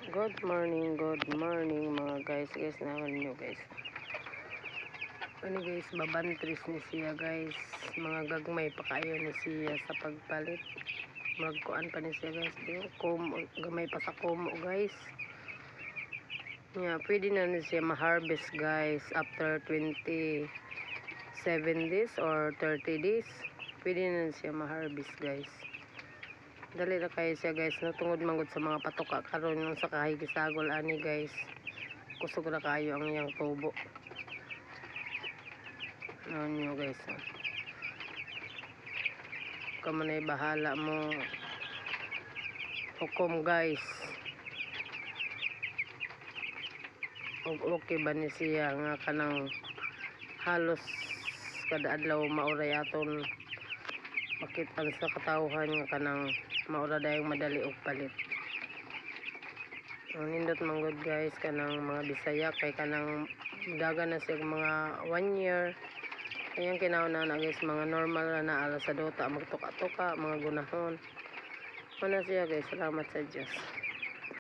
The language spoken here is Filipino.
Good morning mga guys naman nyo guys. Ano guys, babantris ni siya guys. Mga gagmay pa kayo ni siya sa pagpalit. Magkuan pa ni siya guys. Gamay pa sa kumo guys. Yeah, pwede na ni siya ma-harvest guys after 27 days or 30 days. Pwede na siya ma-harvest guys. Dali na kayo siya guys, natungod manggod sa mga patuka karon yung sa kahigisagol ani guys. Kusog na kayo ang iyang tubo. Ano nyo guys. Kamanay bahala mo. Hukom guys. Okay ba ni siya nga kanang halos kada adlaw mauray aton makitan sa katawhan nga kanang maura dayong madali og palit. Nindot manggod guys kanang mga Bisaya kay kanang daga na siya mga 1 year. Ayang kinauna na guys, mga normal na alas sa dota magtuka-tuka, mga gunahon. Mana siya guys, salamat sa Diyos.